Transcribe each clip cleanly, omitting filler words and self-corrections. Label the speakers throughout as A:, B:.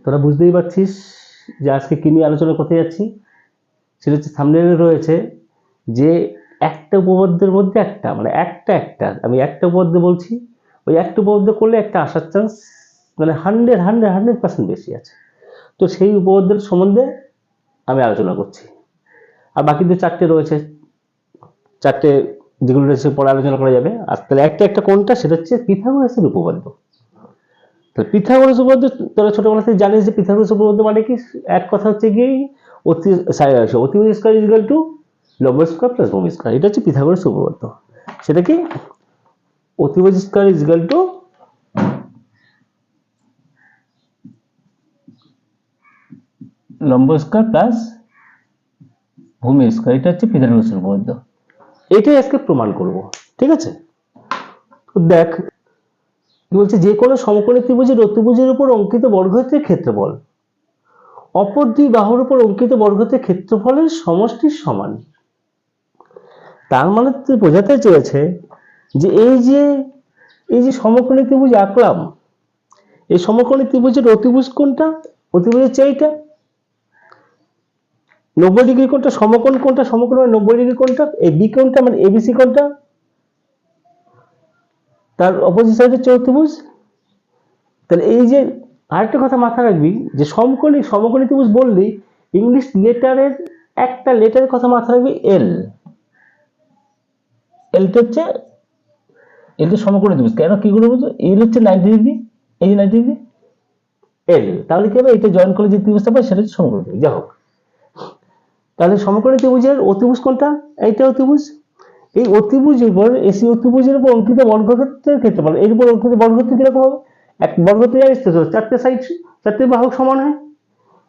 A: তোরা বুঝতেই পারছিস যে আজকে কি নিয়ে আলোচনা করতে যাচ্ছি। সেটা হচ্ছে থাম্বনেইলে রয়েছে যে একটা উপপাদ্যের মধ্যে একটা মানে একটা আমি একটা উপপাদ্য বলছি, ওই একটা উপপাদ্য করলে একটা আসার চান্স মানে 100% বেশি আছে। তো সেই উপপাদ্যের সম্বন্ধে আমি আলোচনা করছি। আর বাকি যে চারটে রয়েছে, চারটে যেগুলো রয়েছে পরে আলোচনা করা যাবে। আর তাহলে একটা কোনটা, সেটা হচ্ছে পিথাগোরাসের উপপাদ্য। তাহলে পিথাগোরাস উপপাদ্য তোরা ছোটবেলা থেকে জানিস যে পিথাগোরাস উপপাদ্য মানে কি? এক কথা হচ্ছে কি, অতিভুজ স্কয়ার ইজ ইকুয়াল টু লম্ব স্কয়ার প্লাস ভূমি স্কয়ার। এটা হচ্ছে পিথাগোরাস উপপাদ্য। সেটা কি? অতিভুজ স্কয়ার ইজ ইকুয়াল টু লম্ব স্কয়ার প্লাস ভূমি স্কয়ার। এটা হচ্ছে পিথাগোরাসের উপপাদ্য। এটাই আজকে প্রমাণ করব, ঠিক আছে? দেখ কি বলছে, যে কোনো সমকোণী ত্রিভুজের অতিভুজের উপর অঙ্কিত বর্গক্ষেত্রের ক্ষেত্রফল অপর দুই বাহুর উপর অঙ্কিত বর্গক্ষেত্রের ক্ষেত্রফলের সমষ্টির সমান। তার মানে বোঝাতে চেয়েছে যে এই যে সমকোণী ত্রিভুজ আঁকলাম, এই সমকোণী ত্রিভুজের অতিভুজ কোনটা? অতিভুজের এইটা। 90 ডিগ্রি কোনটা? সমকোণ কোনটা? সমকোণ মানে 90 ডিগ্রি কোনটা? এই বি কোনটা মানে এবিসি কোনটা? তার অপোজিট সাইডে চতুর্ভুজ। তাহলে এই যে আরেকটা কথা মাথায় রাখবি যে সমকোণী ত্রিভুজ বললি ইংলিশ লেটারের একটা লেটারের কথা মাথায় রাখবি, এল। এলটা হচ্ছে সমকোণী ত্রিভুজ। কেন কি করে বুঝো? এল হচ্ছে 90 ডিগ্রি, এই যে 90 ডিগ্রি এল। তাহলে কি হবে? এটা জয়েন করলে যে ত্রিভুজটা পাই সেটা হচ্ছে সমকোণী ত্রিভুজ। যাই হোক, তাহলে সমকোণী ত্রিভুজের অতিভুজ কোনটা? এইটা অতিভুজ। এই অতিভুজের উপর এসি অতিভুজের উপর অঙ্কিত বর্গক্ষেত্রের ক্ষেত্রফল, এর উপর অঙ্কিত বর্গক্ষেত্র কিরকম হবে? এক বর্গক্ষেত্র জানিস তো, চারটে সাইড, চারটে বাহু সমান হয়।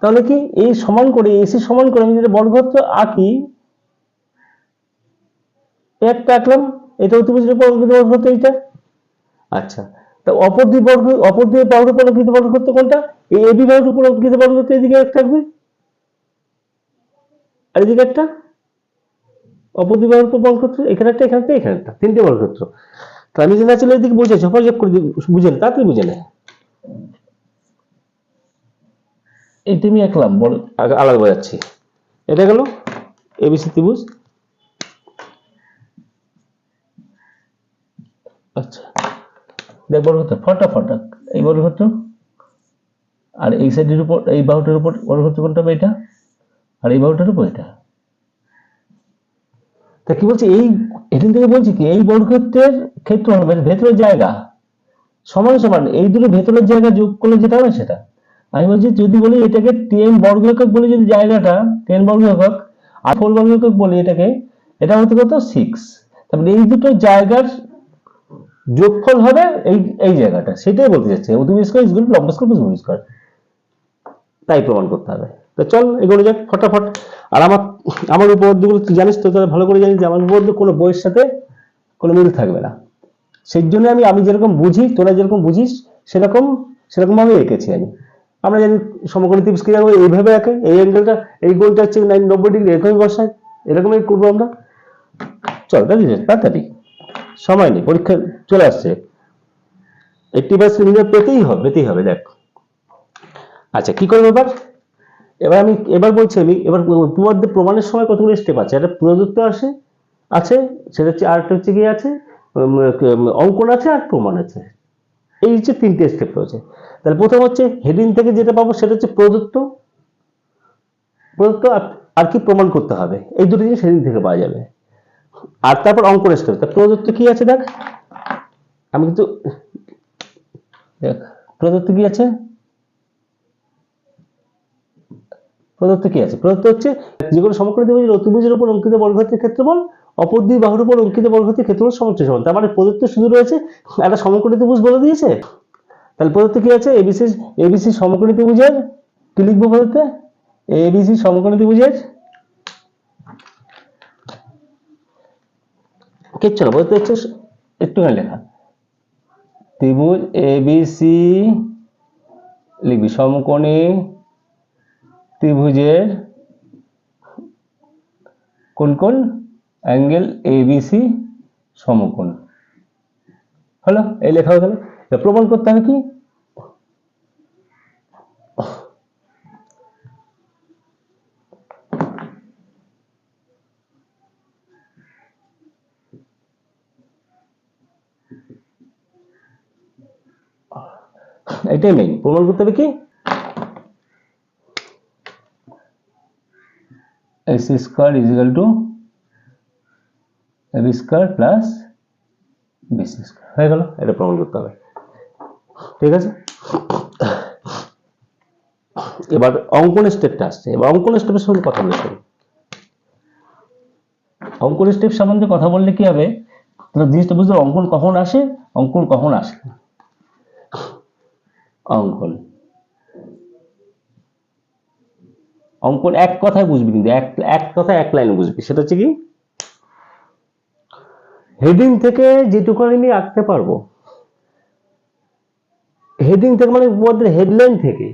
A: তাহলে কি এই সমান করে এসি সমান করে আমি যদি বর্গক্ষেত্র আঁকি, একটা আঁকলাম, এটা অতিভুজের উপর অঙ্কিত বর্গক্ষেত্র এইটা। আচ্ছা, তা অপর দুই বাহুর উপর অঙ্কিত বর্গক্ষেত্র কোনটা? এই এবি বাহুর উপর অঙ্কিত বর্গক্ষেত্র এদিকে একটা থাকবে, আর এদিকে একটা। অপর দুই বাহুর উপর বর্গক্ষেত্র এখানে একটা, এখানে একটা, এখানে একটা, তিনটে বর্গক্ষেত্র। তো আমি যদি আসলে এদিকে বুঝেছি, ঝপাঝপ করে বুঝে নে, তাড়াতাড়ি বুঝে নে। এইটা আমি আঁকলাম, আলাদা বোঝাচ্ছি। এটা গেল এবিসি ত্রিভুজ। আচ্ছা, দেখ বর্গক্ষেত্র ফটাফট, এই বর্গক্ষেত্র আর এই সাইডের উপর এই বাহুটার উপর বর্গক্ষেত্র কোনটা হবে? এটা। আর এই বাহুটার উপর এটা। তা কি বলছে, এই এখান থেকে বলছি কি এই বর্গক্ষেত্রের ক্ষেত্র হবে ভেতরের জায়গা সমান সমান এই দুটো ভেতরের জায়গা যোগ করলে যেটা হবে সেটা। আমি বলছি যদি বলি এটাকে 10 বর্গ একক বলি, যদি জায়গাটা 10 বর্গ একক আর 4 বর্গ একক বলি এটাকে, এটা হতে কত 6। তারপরে এই দুটো জায়গার যোগফল হবে এই জায়গাটা, সেটাই বলতে যাচ্ছে অতিভুজ স্কয়ার ইজ ইকুয়াল টু লম্ব স্কয়ার প্লাস ভূমি স্কয়ার। তাই প্রমাণ করতে হবে। তো চল এগুলো যাক ফটাফট। আর আমার উপপাদ্যগুলো তুই জানিস তো, তাহলে ভালো করে জানিস যে আমার উপপাদ্য কোনো বইয়ের সাথে কোনো মিল থাকবে না। সেই জন্য আমি যেরকম বুঝি, তোরা যেরকম বুঝিস সেরকম ভাবে এঁকেছি আমি। আমরা জানি সমকোণী ত্রিভুজ কি রাখবো, এইভাবে একে, এই অ্যাঙ্গেলটা, এই গোলটা হচ্ছে 90 ডিগ্রি, এরকমই বসাই, এরকমই করবো আমরা। চল তাড়াতাড়ি, সময় নেই, পরীক্ষা চলে আসছে, 80% পেতেই হবে দেখ। আচ্ছা, কি করবো এবার বলছি আমি, এবার উপপাদ্য প্রমাণের সময় কতগুলো স্টেপ আছে। একটা প্রদত্ত আছে, সেটা হচ্ছে, আরেকটা হচ্ছে কি আছে, অঙ্কন আছে, আর প্রমাণ আছে। এই হচ্ছে তিনটে স্টেপ রয়েছে। তাহলে প্রথম হচ্ছে হেডিং থেকে যেটা পাবো সেটা হচ্ছে প্রদত্ত আর কি প্রমাণ করতে হবে, এই দুটো জিনিস হেডিং থেকে পাওয়া যাবে। আর তারপর অঙ্কন স্টেপ। তা প্রদত্ত কি আছে দেখ, আমি কিন্তু দেখ প্রদত্ত কি আছে, প্রদত্ত হচ্ছে যে কোনো সমকোণী ত্রিভুজের অতিভুজের উপর অঙ্কিত বর্গক্ষেত্রের ক্ষেত্রফল অপর দুই বাহুর উপর অঙ্কিত বর্গক্ষেত্রের ক্ষেত্রফল সমষ্টি সমান। তার মানে প্রদত্ত শুধু রয়েছে একটা সমকোণী ত্রিভুজ বলে দিয়েছে। তাহলে প্রদত্ত কি আছে, এবিসি সমকোণী ত্রিভুজের কি লিখবো প্রদত্তে? এবিসি সমকোণী ত্রিভুজের কিচ্ছু না, প্রদত্ত হচ্ছে একটুখানি লেখা, ত্রিভুজ এবিসি লিখবি সমকোণী ত্রিভুজের কোন কোন অ্যাঙ্গেল এবিসি সমকোণ। হলো, এই লেখা হয়ে গেল। প্রমাণ করতে হবে কি, এটাই মেইন প্রমাণ করতে হবে কি ac square is equal two ab square plus bc square হয়ে গেল। এটা প্রমাণ করতে হবে, ঠিক আছে। এবার অঙ্কন স্টেপটা আসছে। এবার অঙ্কন স্টেপের সম্বন্ধে কথা বলতে, অঙ্কন স্টেপ সম্বন্ধে কথা বললে কি হবে, তোমরা জিনিসটা বুঝতে অঙ্কন কখন আসে, অঙ্কন কখন আসে না। অঙ্কন অঙ্কন এক কথায় বুঝবি, কিন্তু এক কথা এক লাইনে বুঝবি। সেটা হচ্ছে কি, হেডিং থেকে যেটুকু আমি আঁকতে পারবো, হেডিং থেকে মানে হেডলাইন থেকে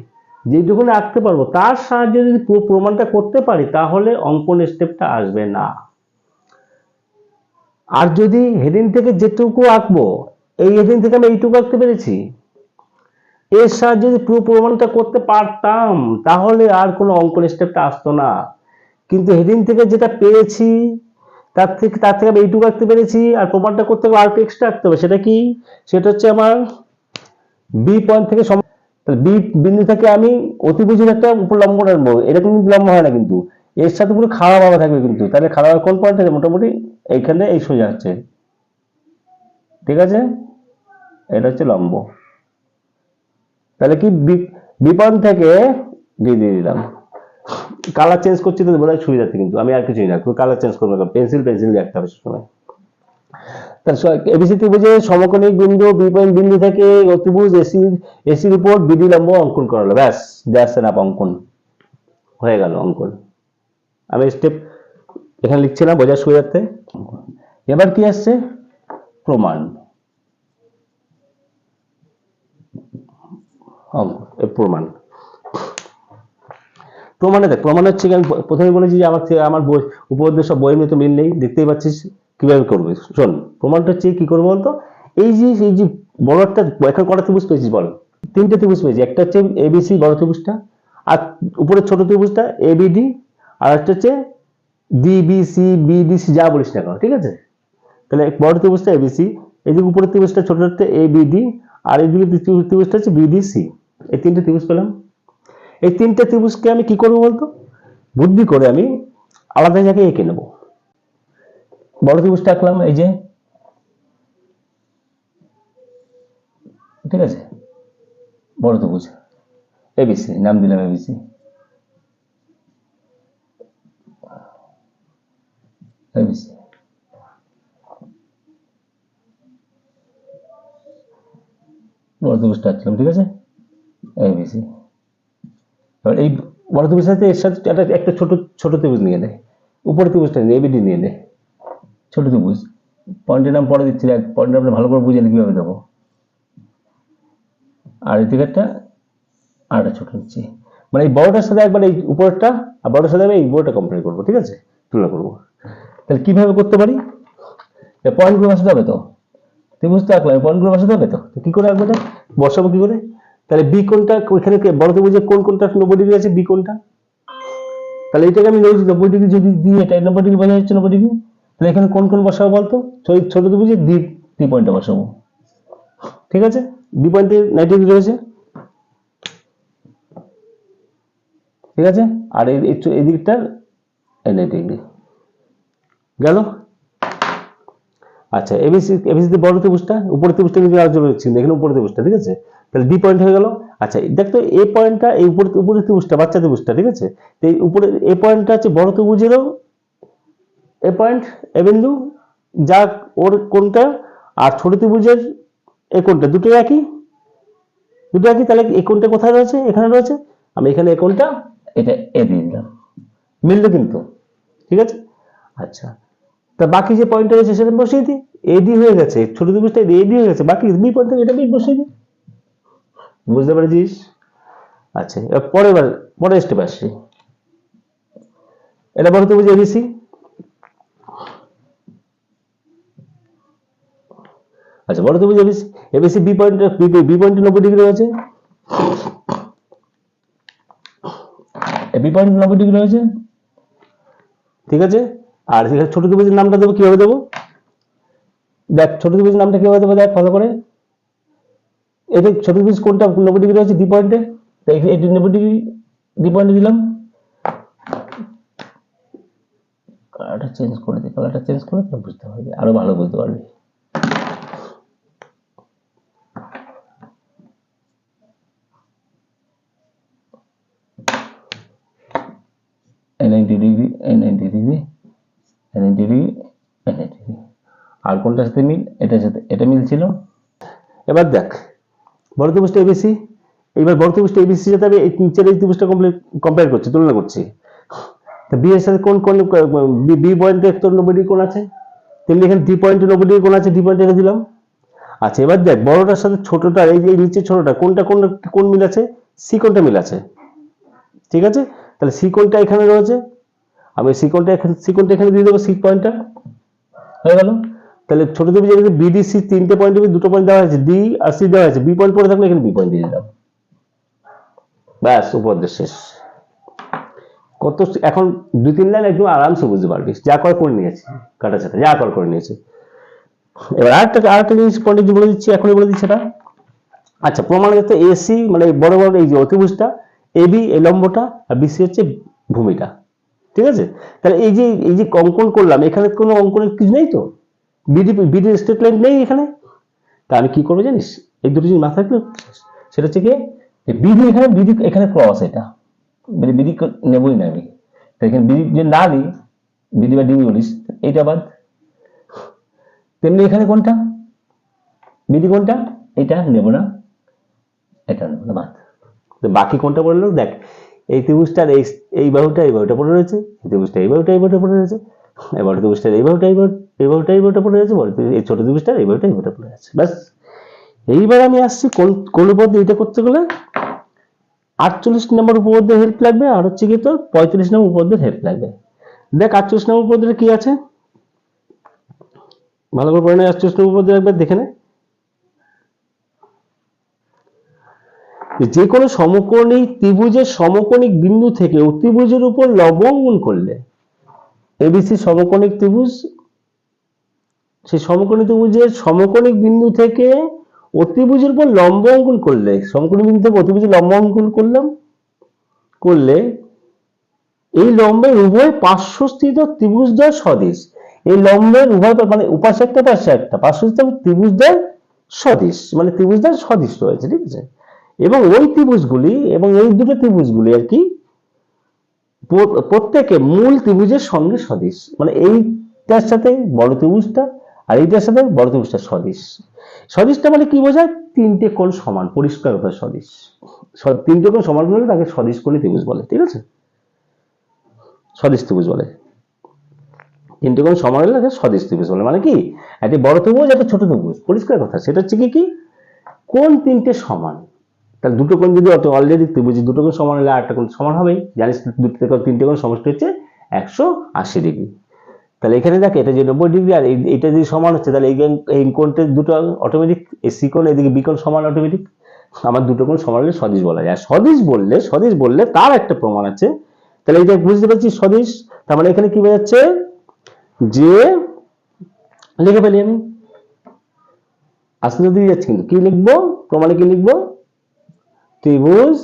A: যেটুকু আঁকতে পারবো তার সাহায্যে যদি পুরো প্রমাণটা করতে পারি তাহলে অঙ্কন স্টেপটা আসবে না। আর যদি হেডিং থেকে যেটুকু আঁকবো, এই হেডিং থেকে আমি এইটুকু আঁকতে পেরেছি, এর সাহায্যে যদি পুরো প্রমাণটা করতে পারতাম তাহলে আর কোনো অঙ্কন স্টেপটা আসতো না। কিন্তু হেডিং থেকে যেটা পেয়েছি তার থেকে আমি এইটুকু আঁকতে পেরেছি, আর প্রমাণটা করতে হবে আর একটু এক্সট্রা আঁকতে হবে। সেটা কি, সেটা হচ্ছে আমার বি পয়েন্ট থেকে বি বিন্দু থেকে আমি অতিভুজের একটা উপর লম্ব রাখবো। এটা কিন্তু লম্ব হয় না, কিন্তু এর সাথে পুরো খাড়া ভাবে থাকবে। কিন্তু তাহলে খাড়া কোন পয়েন্ট থেকে, মোটামুটি এইখানে এই সোজা হচ্ছে, ঠিক আছে। এটা হচ্ছে লম্ব। তাহলে কি বি পয়েন্ট থেকে দিয়ে দিলাম। কালার চেঞ্জ করছি তো বোধহয় সুবিধার্থে, কিন্তু আমি আর কিছুই না, কালার চেঞ্জ করবো না, পেন্সিল দিয়ে একটা হবে সময়। এবিসি ত্রিভুজের সমকোণিক বিন্দু বি পয়েন্ট বিন্দু থেকে অতিভুজ এসির উপর বিডি লম্ব অঙ্কন করা হলো। ব্যাস, দ্যাটস এনাফ, অঙ্কন হয়ে গেল। অঙ্কন আমি স্টেপ এখানে লিখছি না বোঝার সুবিধার্থে। এবার কি আসছে, প্রমাণ। প্রমাণ প্রমাণে দেখ, প্রমাণ হচ্ছে আমি প্রথমে বলেছি যে আমার উপপাদ্য সব বইয়ের মতো মিল নেই, দেখতেই পাচ্ছিস কিভাবে করবে। শোন, প্রমাণটা হচ্ছে কি করবো বলতো, এই যে বড় একটা এখন কটা ত্রিভুজ পেয়েছিস বল? তিনটে ত্রিভুজ পেয়েছি। একটা হচ্ছে এবিসি বড় ত্রিভুজটা, আর উপরে ছোট ত্রিভুজটা এবিডি, আর একটা হচ্ছে ডিবিসি বিডিসি, যা বলিস না কেন, ঠিক আছে। তাহলে বড় ত্রিভুজটা এবিসি, এদিকে উপরের ত্রিভুজটা ছোটটা এবিডি, আর এদিকে ত্রিভুজটা হচ্ছে বিডিসি। এই তিনটে ত্রিভুজ পেলাম। এই তিনটে ত্রিভুজকে আমি কি করবো বলতো, বুদ্ধি করে আমি আলাদা জায়গায় এঁকে নেব। বড় ত্রিভুজটা আঁকলাম, এই যে, ঠিক আছে, বড় ত্রিভুজ এবিসি, নাম দিলাম এবিসি। এবিসি বড় ত্রিভুজটা আঁকলাম, ঠিক আছে, এবিসি। এবার এই বড় ত্রিভুজের সাথে এর সাথে একটা ছোট ত্রিভুজ নিয়ে নেয়, উপরে ত্রিভুজটা নিয়ে এবিডি নিয়ে নেয়, ছোট ত্রিভুজ। পয়েন্টের নাম পরে দিচ্ছি, পয়েন্টের নাম ভালো করে বুঝে কিভাবে দেবো। আর এই দিকেরটা আর একটা ছোট নিচ্ছি, মানে এই বড়টার সাথে একবার এই উপরটা, আর বড়টার সাথে আমি এই বড়টা কম্পেয়ার করবো, ঠিক আছে, তুলনা করবো। তাহলে কিভাবে করতে পারি, পয়েন্টগুলো বসাতে হবে তো, ত্রিভুজটা আঁকলাম, পয়েন্টগুলো বসাতে হবে তো। কি করে আঁকবো, বসাবো কি করে? তাহলে বি কোণটা ওইখানে বড় ত্রিভুজে কোনটা 90 ডিগ্রি আছে, বি কোণটা। তাহলে এটাকে আমি 90 ডিগ্রি যদি দিই, এটা 90 ডিগ্রি বোঝা যাচ্ছে, 90 ডিগ্রি। তাহলে এখানে কোন বসাবো বলতো, ছোট ত্রিভুজে ডি পয়েন্টটা বসাবো, ঠিক আছে। ডি পয়েন্টে 90 ডিগ্রি রয়েছে, ঠিক আছে। আর এই দিকটার 90 ডিগ্রি গেল। আচ্ছা, এবিসি বড় ত্রিভুজটা, উপরে ত্রিভুজটা কিন্তু আলোচনা করছি, এখানে উপরে ত্রিভুজটা, ঠিক আছে। তাহলে ডি পয়েন্ট হয়ে গেল। আচ্ছা, দেখ তো এই পয়েন্টটা, এই উপরে ত্রিভুজটা, বাচ্চা ত্রিভুজটা, ঠিক আছে। তো এই উপরে এই পয়েন্টটা হচ্ছে বড় ত্রিভুজেরও এ পয়েন্ট, এ বিন্দু, যা ওর কোনটা, আর ছোট ত্রিভুজের এই কোনটা, দুটো একই। তাহলে এই কোনটা কোথায় রয়েছে, এখানে রয়েছে। আমি এখানে এই কোনটা, এটা এ দিয়ে দিলাম, মিললো কিন্তু, ঠিক আছে। আচ্ছা, তা বাকি যে পয়েন্টটা রয়েছে সেটা বসিয়ে দিই, এডি হয়ে গেছে, ছোট ত্রিভুজটা এডি হয়ে গেছে, বাকি বি পয়েন্ট থেকে এটা বি বসিয়ে দিই। বুঝতে পেরেছিস? আচ্ছা, এবার পরের স্টেপ আসছি। এটা বড় ত্রিভুজ এবিসি, আচ্ছা, বড় ত্রিভুজ ABC, ABC B point 90 degree রয়েছে, বি পয়েন্ট 90 ডিগ্রি রয়েছে, ঠিক আছে। আর এখানে ছোট ত্রিভুজের নামটা দেবো, কিভাবে দেবো দেখ, ছোট ত্রিভুজের নামটা কিভাবে দেবো দেখ ভালো করে। এটা 36 কোনটা 90 ডিগ্রি আছে ডি পয়েন্টে, তাই এটি 90 ডিগ্রি ডি পয়েন্টে দিলাম। কালারটা চেঞ্জ করে দিই, কালারটা চেঞ্জ করে তো বুঝতে পারবি, আরো ভালো বুঝতে পারবি। এই 90 ডিগ্রি, এই 90 ডিগ্রি, এই 90 ডিগ্রি, এই 90 ডিগ্রি। আর কোনটার সাথে মিল? এটার সাথে এটা মিল ছিল। এবার দেখ বড় ত্রিভুজটা এবিসি, এইবার বড় ত্রিভুজটা এবিসির সাথে আমি এই নিচের এই ত্রিভুজটা কম্পেয়ার করছি, তুলনা করছি। তো বি এর সাথে কোন কোন বি পয়েন্টে তোর 90 ডিগ্রি কোণ আছে, তেমনি এখানে ডি পয়েন্টে 90 ডিগ্রি কোণ আছে, ডি পয়েন্টে রেখে দিলাম। আচ্ছা এবার দেখ বড়টার সাথে ছোটটা, এই যে নিচে ছোটটা কোনটা কোন কোন মিল আছে, সি কোণটা মিল আছে, ঠিক আছে। তাহলে সি কোণটা এখানে রয়েছে, আমি সি কোণটা এখানে দিয়ে দেবো, সি পয়েন্টটা হয়ে গেল। তাহলে ছোট ত্রিভুজে বিডিসি তিনটে পয়েন্ট, দুটো পয়েন্ট দেওয়া হয়েছে, ডি আর সি দেওয়া হয়েছে, বি পয়েন্ট পড়ে থাকলে এখানে বি পয়েন্ট দিয়ে দিলাম, ব্যাস উপপাদ্য শেষ। কত এখন 2-3 লাইন একদম আরামসে বুঝতে পারবি, যা করে নিয়েছি কাটা ছাটা, যা করে নিয়েছি। এবার আরেকটা জিনিস পয়েন্ট বলে দিচ্ছি, এখনই বলে দিচ্ছি এটা। আচ্ছা প্রমাণের ক্ষেত্রে এসি মানে বড় বড় এই যে অতিভুজটা, এবি এই লম্বটা, আর বিসি হচ্ছে ভূমিটা, ঠিক আছে। তাহলে এই যে অঙ্কন করলাম, এখানে কোনো অঙ্কনের কিছু নেই তো, বিডি স্ট্রেট লাইন নেই এখানে। তা আমি কি করবো জানিস, এই দুটো জিনিস মাথায় রাখলে, সেটা হচ্ছে কি বিডি এখানে ক্রস, এটা বিডি নেবই না আমি, এখানে বিডি যে না নিই, বিডি বা ডিবি বলিস, এইটা বাদ। তেমনি এখানে কোনটা বিডি, কোনটা এটা নেব না, এটা নেব না, বাদ। বাকি কোনটা পড়লো দেখ, এই ত্রিভুজটার এই বাহুটা পড়ে রয়েছে, এই ত্রিভুজটা এই বাহুটা পড়ে রয়েছে, এবার ত্রিভুজটার এই বাহুটা পড়ে রয়েছে, এই ছোট ত্রিভুজটার এই বাহুটা পড়ে আছে, ব্যাস। এইবার আমি আসছি কোন উপপাদ্য এটা করতে গেলে 48 নম্বর উপপাদ্যের হেল্প লাগবে, আর হচ্ছে কি তোর 35 নম্বর উপপাদ্যের হেল্প লাগবে। দেখ 48 নম্বর উপপাদ্যটা কি আছে, ভালো করে পড়ে নে। 48 নম্বর উপপাদ্য একবার দেখে নে। যে কোনো সমকোণী ত্রিভুজের সমকোণিক বিন্দু থেকে অতিভুজের উপর লম্ব অঙ্কন করলে, এবিসি সমকোণিক ত্রিভুজ, সেই সমকোণী ত্রিভুজের সমকোণিক বিন্দু থেকে অতিভুজের উপর লম্ব অঙ্কন করলে, সমকোণী বিন্দু থেকে অতিভুজের লম্ব অঙ্কন করলে এই লম্বের উভয় পার্শ্বস্থিত ত্রিভুজদ্বয় সদিশ, এই লম্বের উভয় মানে উপাশে একটা পাশে একটা পার্শ্বস্থিত ত্রিভুজদ্বয় সদিশ, মানে ত্রিভুজদ্বয় সদিশ রয়েছে, ঠিক আছে। এবং ওই ত্রিভুজগুলি এবং এই দুটো ত্রিভুজগুলি আর কি প্রত্যেকে মূল ত্রিভুজের সঙ্গে সদিশ, মানে এইটার সাথে বড় ত্রিভুজটা আর এইটার সাথে বড় ত্রিভুজটা সদিশ। সদিশটা মানে কি বোঝায়, তিনটে কোণ সমান, পরিষ্কার উপায় সদিশ, তিনটে কোণ সমান হলে তাকে সদিশ কোণী ত্রিভুজ বলে, ঠিক আছে, সদিশ ত্রিভুজ বলে। তিনটে কোণ সমান হলে তাকে সদিশ ত্রিভুজ বলে, মানে কি একটা বড় ত্রিভুজ একটা ছোট ত্রিভুজ, পরিষ্কার কথা। সেটা হচ্ছে কি কোণ তিনটে সমান, তাহলে দুটো কোণ যদি অলরেডি ত্রিভুজ দুটো কোণ সমান হলে আরেকটা কোণ সমান হবেই, জানিস তিনটে কোণ সমষ্টি হচ্ছে 180 ডিগ্রি। তাহলে এখানে দেখ এটা যে 90 ডিগ্রি আর এইটা যদি সমান হচ্ছে, তাহলে এই কোণটা দুটো অটোমেটিক, এসি কোণ এদিকে বি কোণ সমান অটোমেটিক, আমার দুটো কোণ সমান হলে সদিশ বলা যায়। সদিশ বললে তার একটা প্রমাণ আছে, তাহলে এটা বুঝতে পারছি সদিশ, তার মানে এখানে কি বোঝাচ্ছে যে লিখে ফেলি আমি, আসলে দিয়ে যাচ্ছে, কিন্তু কি লিখবো প্রমাণে, কি লিখবো ত্রিভুজ,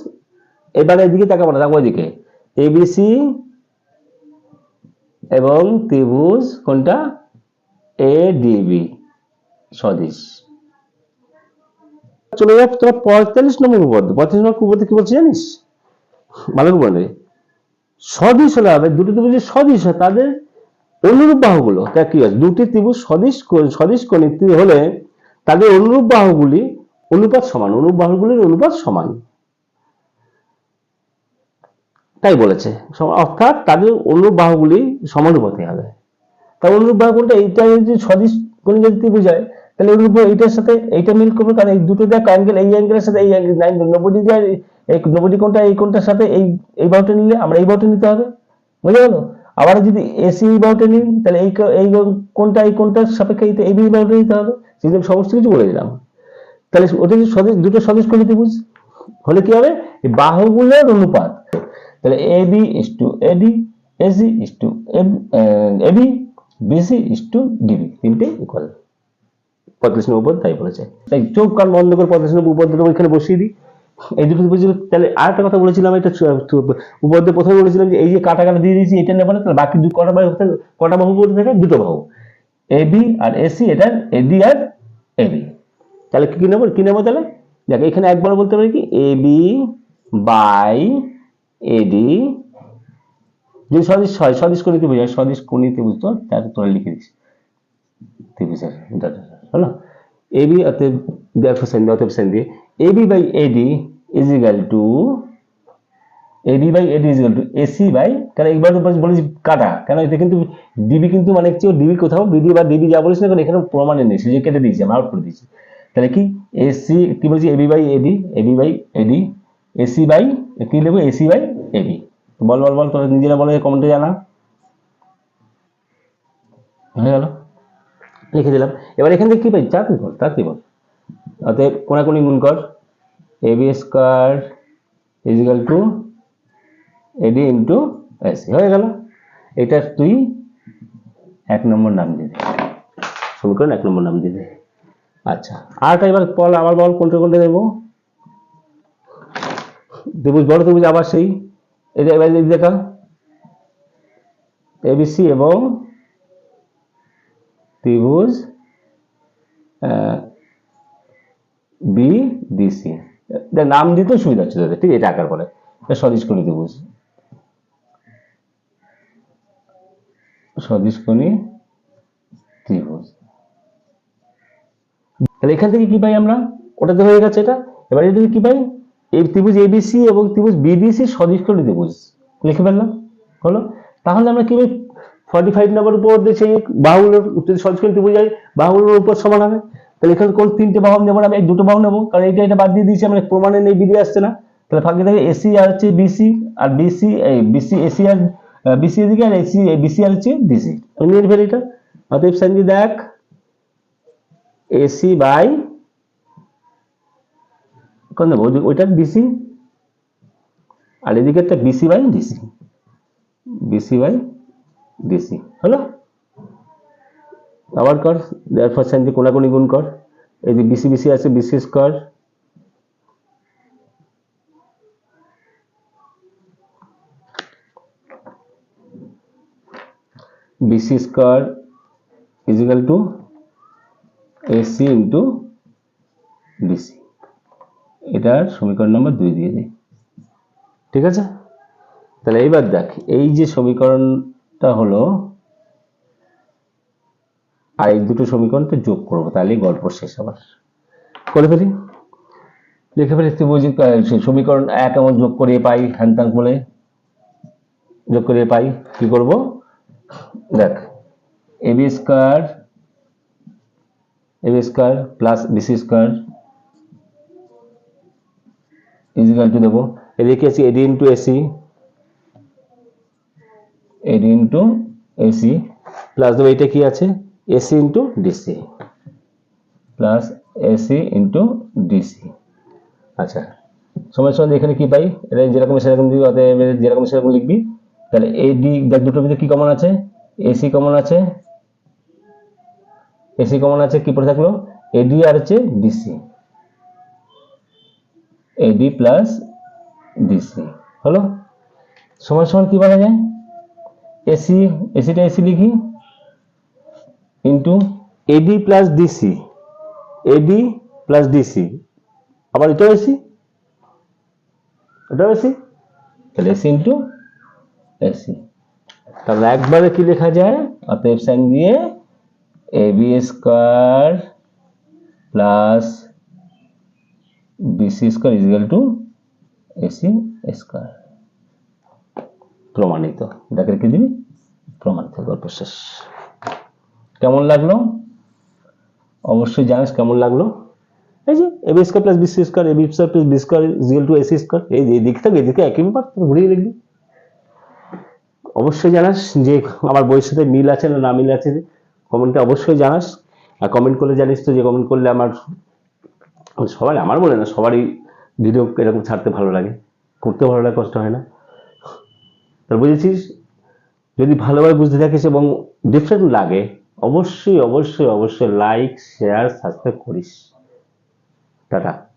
A: এবারে এদিকে তাকাবো না, তাকাবো এদিকে, এবিসি এবং ত্রিভুজ কোনটা এডিবি সদিশ। চলে যাক তোরা 45 নম্বর উপপাদ্য। 45 নম্বর উপপাদ্য কি বলছে জানিস, ভালো করে সদিশ হলে হবে দুটো ত্রিভুজের সদিশ হয় তাদের অনুরূপ বাহুগুলো, তা কি আছে দুটি ত্রিভুজ সদিশ কোণী হলে তাদের অনুরূপ বাহুগুলি অনুপাত সমান, অনুরূপ বাহুগুলির অনুপাত সমান, তাই বলেছে, অর্থাৎ তাদের অনুরূপ বাহুগুলি সমানুপাতে হবে। তার অনুরূপ বাহু কোনটা, এইটা যদি সদিশ কোণী যদি ত্রিভুজ হয়, তাহলে অনুরূপ এইটার সাথে এইটা মিল করবে, কারণ এই দুটো দেখ অ্যাঙ্গেল, এই অ্যাঙ্গেলের সাথে এই অ্যাঙ্গেল 90 ডিগ্রি, আর এই 90 ডিগ্রি কোণটা এই কোণটার সাথে এই বাহুটা নিলে আমরা এই বাহুটা নিতে হবে, বুঝে গেল। আবার যদি এসি এই বাহুটা নিই, তাহলে এই কোণটা এই কোণটার সাপেক্ষে এই বাহুটা নিতে হবে, সেরকম সমস্ত কিছু বলে দিলাম। তাহলে ওটা যদি সদিশ, দুটো সদিশ কোণী ত্রিভুজ হলে কি হবে, এই বাহুগুলোর অনুপাত, তাহলে AB is to AD, AC is to AB, BC is to DB, তিনটে ইকুয়াল। 45 নম্বর উপপাদ্য তাই বলেছে। তাই চোখ কান বন্ধ করে 45 নম্বর উপপাদ্যটা এখানে বসিয়ে দিই। এই দুটো বুঝলি। তাহলে আরেকটা কথা বলেছিলাম, এটা উপপাদ্য প্রথমে বলেছিলাম যে এই যে কাটা কাটা দিয়ে দিয়েছি এটা নেবো না, তাহলে বাকি কটা বাহু বলতে থাকে, দুটো বাহু এবি আর এসি, এটার এডি আর এবি। তাহলে কি নেবো, কি নেবো তাহলে দেখ এখানে একবার বলতে পারি কি এবি বাই এডি, যদি সদিশ হয়, সদিশ কোণীতে বোঝায়, সদিশ কোণীতে বুঝতো তার তোরা লিখে দিস ত্রিভুজের হলো এবি, অতএব অতএব সাইন দিয়ে AB by AD is equal to AB by AD is equal to AC by, কারণ একবার বলেছি কাটা, কেন এতে কিন্তু ডিবি কিন্তু মানে হচ্ছে ডিবি কোথাও বিডি বা ডিবি যা বলিস না কারণ এখানে প্রমাণে নেই, সেজন্য কেটে দিয়েছি আমি, আউট করে দিয়েছি। তাহলে কি এসি কি বলছি AB by AD, AB by AD, AC by কি লিখবো এসি বাই এবি। বল বল বল তোরা নিজেরা বলে কমেন্টে জানা। হয়ে গেল, লিখে দিলাম। এবার এখান থেকে কি পাই, তাড়াতাড়ি বল। অতএব কোণাকুণি গুণ কর, AB square is equal to AD into AC, হয়ে গেল। এটা তুই 1 নম্বর নাম দিবি, সমীকরণ 1 নম্বর নাম দিবি। আচ্ছা আরটা এবার বল, আবার বল কোনটা কোনটা দেবো, ত্রিভুজ বড় ত্রিভুজ আবার সেই এটা এবার দেখা এবিসি এবং ত্রিভুজ বিডিসি, নাম দিতে সুবিধা হচ্ছে তাদের, ঠিক এটা আকার করে সদিশ কোণী ত্রিভুজ, সদিশ কোণী ত্রিভুজ। তাহলে এখান থেকে কি পাই আমরা, ওটা তো হয়ে গেছে এটা। এবার এটা কি পাই, এই ত্রিভুজ এবিসি এবং ত্রিভুজ বিডিসি সদিশ কোণী ত্রিভুজ লিখে ফেললাম, হলো। তাহলে আমরা কি পাই 45 নম্বর উপর দেখছি বাহুগুলোর সদিশ কোণী ত্রিভুজ বাহুগুলোর উপর সমান হবে। তাহলে এখানে কোন 3টে বাহু নেবো না, এই 2টো বাহু নেবো, কারণ এটা বাদ দিয়ে দিয়েছি আমরা, প্রমাণে নেই, বেরিয়ে আসছে না। তাহলে ফাঁকে থাকে এসি আর হচ্ছে বিসি, আর বিসি এসি আর বিসি এদিকে, আর এসি বিসি আর হচ্ছে ডিসি, আমি নিয়ে ফেলি এটা। অতএব সাইন দিয়ে দেখ এসি বাই কোন নেবো, ওইটা বিসি, আর এদিকে একটা BC by DC, BC by DC, হলো। আবার কর, দেয়ারফর সাইন দিয়ে কোণাকুণি গুণ কর, এই যে বিসি বিসি আছে BC square BC square is equal to AC into DC, এটার সমীকরণ নম্বর 2 দিয়ে দিই, ঠিক আছে। তাহলে এইবার দেখ এই যে সমীকরণটা হলো, আর এই দুটো সমীকরণকে যোগ করবো, তাহলে গল্প শেষ। আবার করে ফেলি, লিখে ফেলি ত্রিভুজ সমীকরণ 1 এমন যোগ করিয়ে পাই, হ্যান বলে যোগ করিয়ে পাই, কি করব দেখ AB square plus BC square is equal to দেবো, এদিকে আছে এডি ইন্টু এসি প্লাস দেবো, এটা কি আছে AC into DC plus AC into DC. আচ্ছা সময় সময় এখানে কি পাই, এটা যেরকম সেরকম দিবি, অতএব যেরকম সেরকম লিখবি। তাহলে এডি দেখ দুটোর ভিতরে কি কমন আছে, এসি কমন আছে, কি পড়ে থাকলো এডি আর হচ্ছে ডিসি, এডি প্লাস ডিসি, হলো। সময় সময় কি বলা যায়, এসিটা এসি লিখি ইন্টু এডি প্লাস ডিসি, আবার এটাও এসি, তাহলে এসি ইন্টু এসি। তাহলে একবারে কি লেখা যায়, অতএব সাইন দিয়ে AB square plus BC square is equal to AC square, প্রমাণিত। এটাকে রেখে দিবি, প্রমাণিত, গল্প শেষ। কেমন লাগলো অবশ্যই জানিস কেমন লাগলো। এই যে AB square plus BC square, AB square plus B square is equal to AC square, এই দিক থেকে এদিকে একই ব্যাপার, ঘুরিয়ে লিখবি। অবশ্যই জানাস যে আমার বইয়ের সাথে মিল আছে না মিল আছে, কমেন্টে অবশ্যই জানাস। আর কমেন্ট করলে জানিস তো যে কমেন্ট করলে আমার সবাই, আমার বলে না সবারই ভিডিও এরকম ছাড়তে ভালো লাগে, করতে ভালো লাগে, কষ্ট হয় না। তাহলে বুঝেছিস, যদি ভালোভাবে বুঝতে থাকিস এবং ডিফারেন্ট লাগে অবশ্যই অবশ্যই অবশ্যই লাইক শেয়ার সাবস্ক্রাইব করিস। টাটা।